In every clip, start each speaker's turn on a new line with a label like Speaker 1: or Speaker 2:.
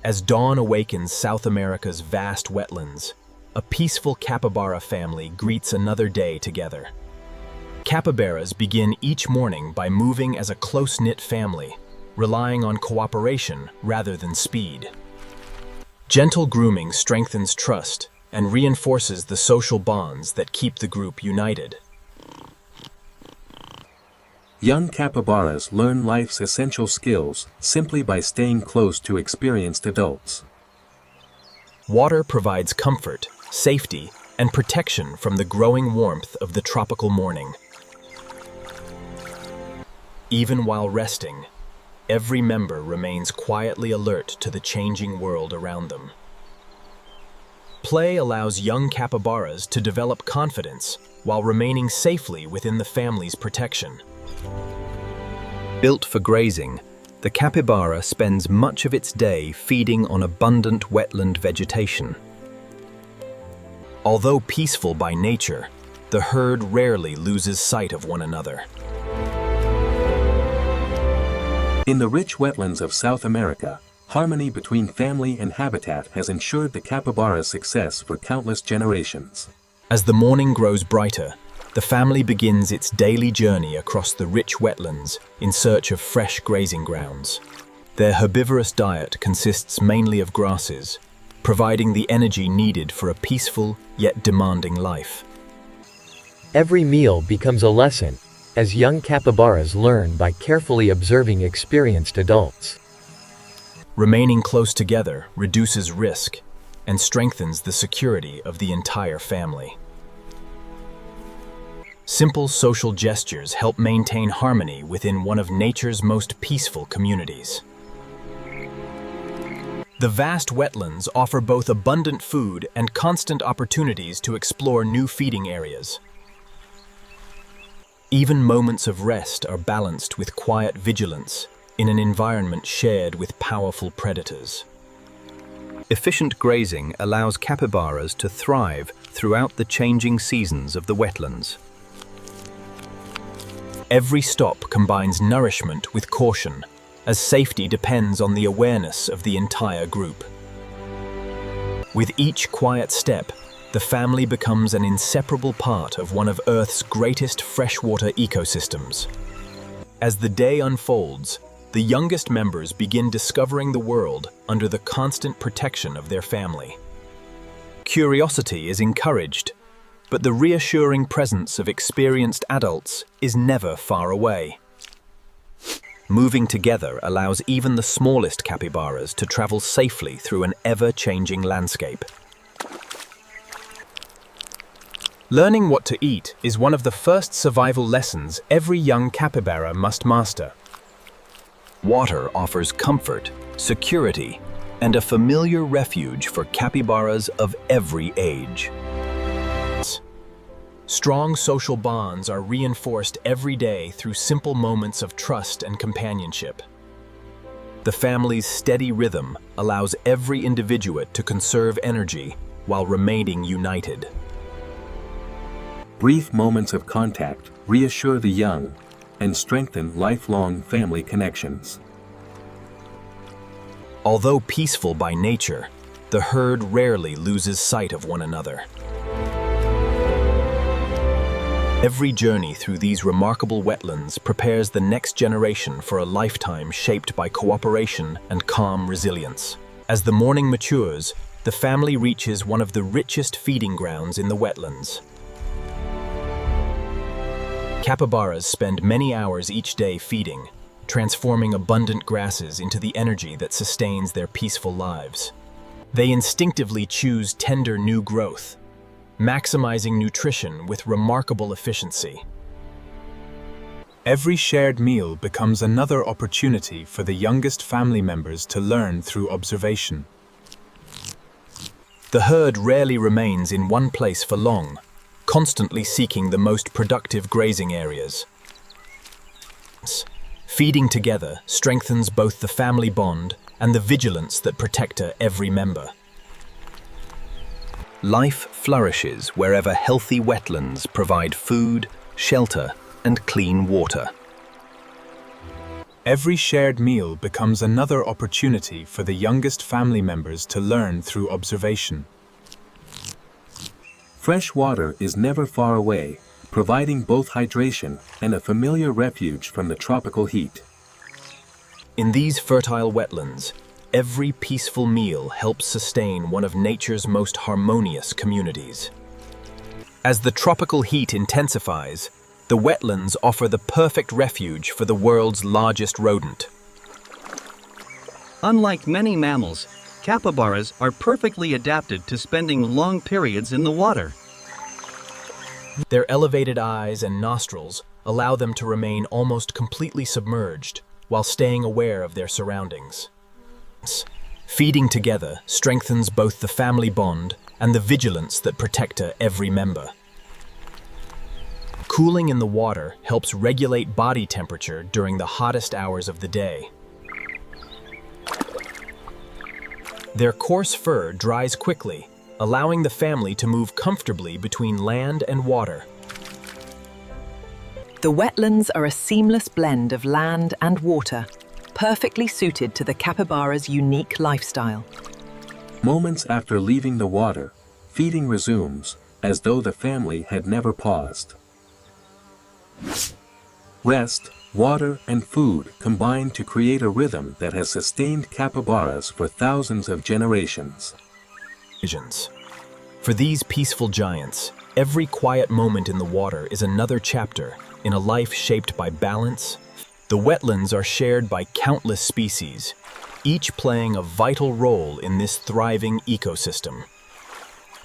Speaker 1: As dawn awakens South America's vast wetlands, a peaceful capybara family greets another day together. Capybaras begin each morning by moving as a close-knit family, relying on cooperation rather than speed. Gentle grooming strengthens trust and reinforces the social bonds that keep the group united.
Speaker 2: Young capybaras learn life's essential skills simply by staying close to experienced adults.
Speaker 1: Water provides comfort, safety, and protection from the growing warmth of the tropical morning. Even while resting, every member remains quietly alert to the changing world around them. Play allows young capybaras to develop confidence while remaining safely within the family's protection. Built for grazing, the capybara spends much of its day feeding on abundant wetland vegetation. Although peaceful by nature, the herd rarely loses sight of one another.
Speaker 2: In the rich wetlands of South America, harmony between family and habitat has ensured the capybara's success for countless generations.
Speaker 1: As the morning grows brighter, the family begins its daily journey across the rich wetlands in search of fresh grazing grounds. Their herbivorous diet consists mainly of grasses, providing the energy needed for a peaceful yet demanding life.
Speaker 3: Every meal becomes a lesson, as young capybaras learn by carefully observing experienced adults.
Speaker 1: Remaining close together reduces risk and strengthens the security of the entire family. Simple social gestures help maintain harmony within one of nature's most peaceful communities. The vast wetlands offer both abundant food and constant opportunities to explore new feeding areas. Even moments of rest are balanced with quiet vigilance in an environment shared with powerful predators. Efficient grazing allows capybaras to thrive throughout the changing seasons of the wetlands. Every stop combines nourishment with caution, as safety depends on the awareness of the entire group. With each quiet step, the family becomes an inseparable part of one of Earth's greatest freshwater ecosystems. As the day unfolds, the youngest members begin discovering the world under the constant protection of their family. Curiosity is encouraged, but the reassuring presence of experienced adults is never far away. Moving together allows even the smallest capybaras to travel safely through an ever-changing landscape. Learning what to eat is one of the first survival lessons every young capybara must master. Water offers comfort, security, and a familiar refuge for capybaras of every age. Strong social bonds are reinforced every day through simple moments of trust and companionship. The family's steady rhythm allows every individual to conserve energy while remaining united.
Speaker 2: Brief moments of contact reassure the young and strengthen lifelong family connections.
Speaker 1: Although peaceful by nature, the herd rarely loses sight of one another. Every journey through these remarkable wetlands prepares the next generation for a lifetime shaped by cooperation and calm resilience. As the morning matures, the family reaches one of the richest feeding grounds in the wetlands. Capybaras spend many hours each day feeding, transforming abundant grasses into the energy that sustains their peaceful lives. They instinctively choose tender new growth, maximizing nutrition with remarkable efficiency.
Speaker 4: Every shared meal becomes another opportunity for the youngest family members to learn through observation.
Speaker 1: The herd rarely remains in one place for long, constantly seeking the most productive grazing areas. Feeding together strengthens both the family bond and the vigilance that protect every member. Life flourishes wherever healthy wetlands provide food, shelter, and clean water.
Speaker 4: Every shared meal becomes another opportunity for the youngest family members to learn through observation.
Speaker 2: Fresh water is never far away, providing both hydration and a familiar refuge from the tropical heat.
Speaker 1: In these fertile wetlands, every peaceful meal helps sustain one of nature's most harmonious communities. As the tropical heat intensifies, the wetlands offer the perfect refuge for the world's largest rodent.
Speaker 5: Unlike many mammals, capybaras are perfectly adapted to spending long periods in the water.
Speaker 1: Their elevated eyes and nostrils allow them to remain almost completely submerged while staying aware of their surroundings. Feeding together strengthens both the family bond and the vigilance that protect every member. Cooling in the water helps regulate body temperature during the hottest hours of the day. Their coarse fur dries quickly, allowing the family to move comfortably between land and water.
Speaker 6: The wetlands are a seamless blend of land and water, perfectly suited to the capybara's unique lifestyle.
Speaker 2: Moments after leaving the water, feeding resumes, as though the family had never paused. Rest, water, and food combine to create a rhythm that has sustained capybaras for thousands of generations.
Speaker 1: For these peaceful giants, every quiet moment in the water is another chapter in a life shaped by balance. The wetlands are shared by countless species, each playing a vital role in this thriving ecosystem.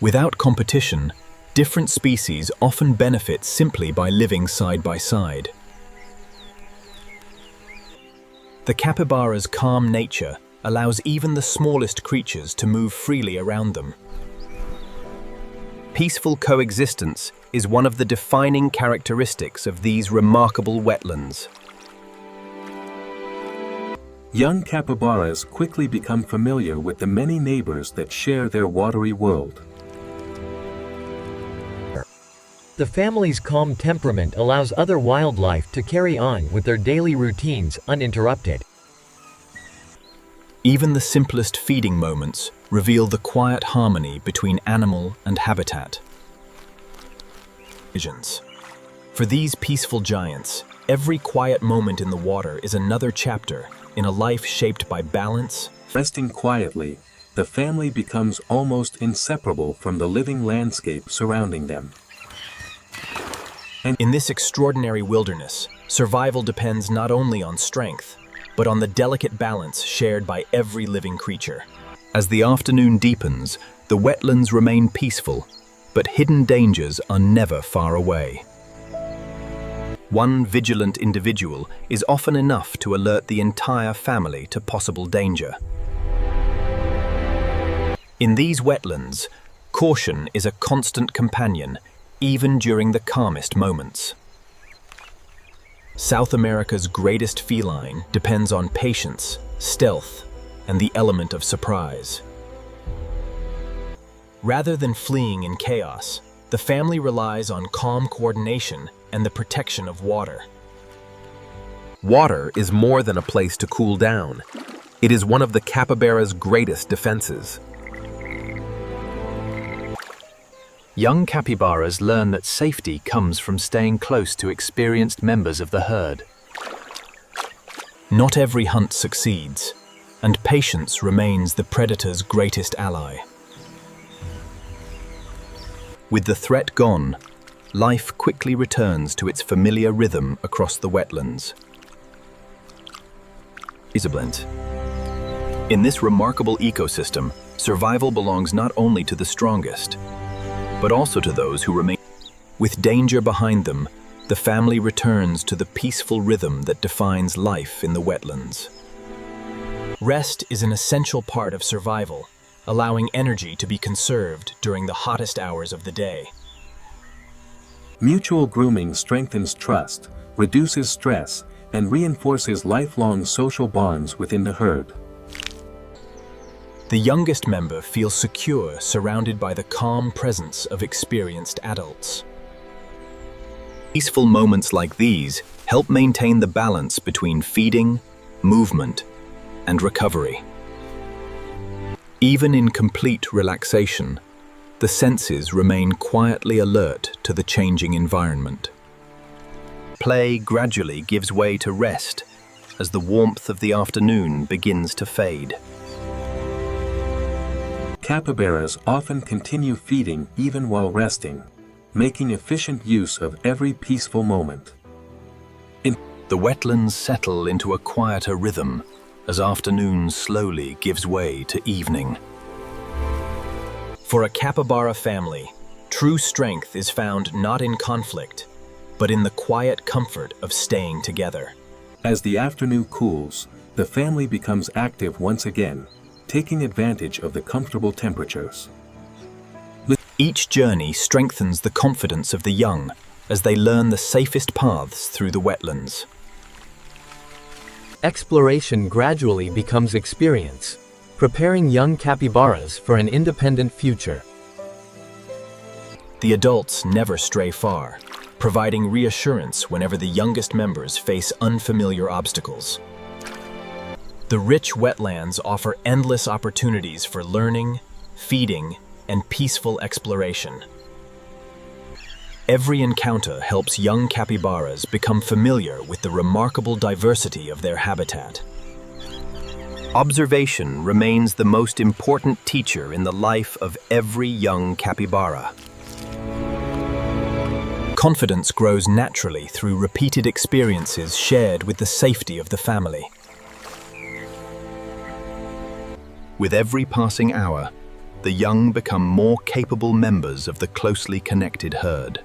Speaker 1: Without competition, different species often benefit simply by living side by side. The capybara's calm nature allows even the smallest creatures to move freely around them. Peaceful coexistence is one of the defining characteristics of these remarkable wetlands.
Speaker 2: Young capybaras quickly become familiar with the many neighbors that share their watery world.
Speaker 3: The family's calm temperament allows other wildlife to carry on with their daily routines uninterrupted.
Speaker 1: Even the simplest feeding moments reveal the quiet harmony between animal and habitat. For these peaceful giants, every quiet moment in the water is another chapter in a life shaped by balance.
Speaker 2: Resting quietly, the family becomes almost inseparable from the living landscape surrounding them.
Speaker 1: In this extraordinary wilderness, survival depends not only on strength, but on the delicate balance shared by every living creature. As the afternoon deepens, the wetlands remain peaceful, but hidden dangers are never far away. One vigilant individual is often enough to alert the entire family to possible danger. In these wetlands, caution is a constant companion, even during the calmest moments. South America's greatest feline depends on patience, stealth, and the element of surprise. Rather than fleeing in chaos, the family relies on calm coordination and the protection of water.
Speaker 7: Water is more than a place to cool down. It is one of the capybara's greatest defenses.
Speaker 8: Young capybaras learn that safety comes from staying close to experienced members of the herd.
Speaker 1: Not every hunt succeeds, and patience remains the predator's greatest ally. With the threat gone, life quickly returns to its familiar rhythm across the wetlands. In this remarkable ecosystem, survival belongs not only to the strongest, but also to those who remain. With danger behind them, the family returns to the peaceful rhythm that defines life in the wetlands. Rest is an essential part of survival, allowing energy to be conserved during the hottest hours of the day.
Speaker 2: Mutual grooming strengthens trust, reduces stress, and reinforces lifelong social bonds within the herd.
Speaker 1: The youngest member feels secure, surrounded by the calm presence of experienced adults. Peaceful moments like these help maintain the balance between feeding, movement, and recovery. Even in complete relaxation, the senses remain quietly alert to the changing environment. Play gradually gives way to rest as the warmth of the afternoon begins to fade.
Speaker 2: Capybaras often continue feeding even while resting, making efficient use of every peaceful moment.
Speaker 1: The wetlands settle into a quieter rhythm as afternoon slowly gives way to evening. For a capybara family, true strength is found not in conflict, but in the quiet comfort of staying together.
Speaker 2: As the afternoon cools, the family becomes active once again, taking advantage of the comfortable temperatures.
Speaker 1: Each journey strengthens the confidence of the young as they learn the safest paths through the wetlands.
Speaker 3: Exploration gradually becomes experience, preparing young capybaras for an independent future.
Speaker 1: The adults never stray far, providing reassurance whenever the youngest members face unfamiliar obstacles. The rich wetlands offer endless opportunities for learning, feeding, and peaceful exploration. Every encounter helps young capybaras become familiar with the remarkable diversity of their habitat. Observation remains the most important teacher in the life of every young capybara. Confidence grows naturally through repeated experiences shared with the safety of the family. With every passing hour, the young become more capable members of the closely connected herd.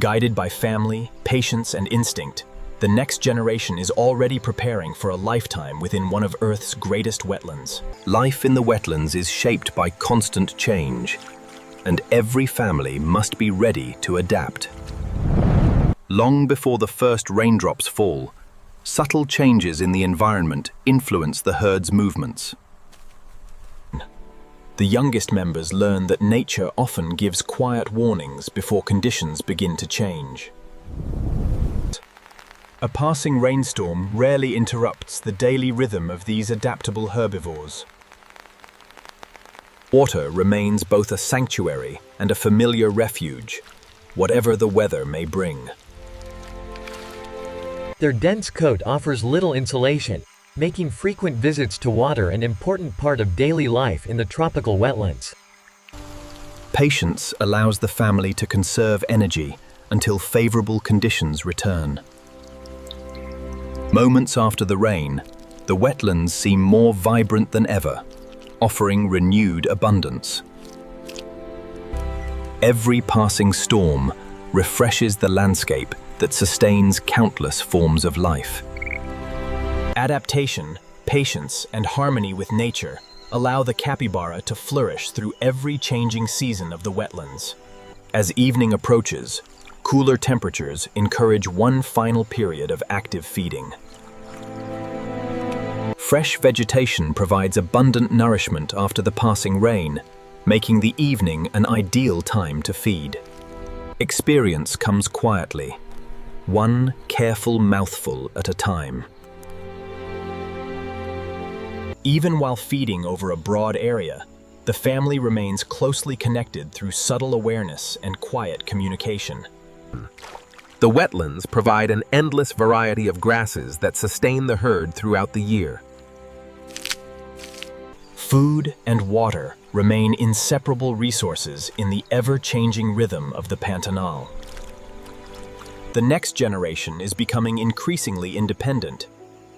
Speaker 1: Guided by family, patience, and instinct, the next generation is already preparing for a lifetime within one of Earth's greatest wetlands. Life in the wetlands is shaped by constant change, and every family must be ready to adapt. Long before the first raindrops fall, subtle changes in the environment influence the herd's movements. The youngest members learn that nature often gives quiet warnings before conditions begin to change. A passing rainstorm rarely interrupts the daily rhythm of these adaptable herbivores. Water remains both a sanctuary and a familiar refuge, whatever the weather may bring.
Speaker 3: Their dense coat offers little insulation, making frequent visits to water an important part of daily life in the tropical wetlands.
Speaker 1: Patience allows the family to conserve energy until favorable conditions return. Moments after the rain, the wetlands seem more vibrant than ever, offering renewed abundance. Every passing storm refreshes the landscape that sustains countless forms of life. Adaptation, patience, and harmony with nature allow the capybara to flourish through every changing season of the wetlands. As evening approaches, cooler temperatures encourage one final period of active feeding. Fresh vegetation provides abundant nourishment after the passing rain, making the evening an ideal time to feed. Experience comes quietly, one careful mouthful at a time. Even while feeding over a broad area, the family remains closely connected through subtle awareness and quiet communication.
Speaker 7: The wetlands provide an endless variety of grasses that sustain the herd throughout the year.
Speaker 1: Food and water remain inseparable resources in the ever-changing rhythm of the Pantanal. The next generation is becoming increasingly independent,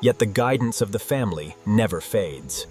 Speaker 1: yet the guidance of the family never fades.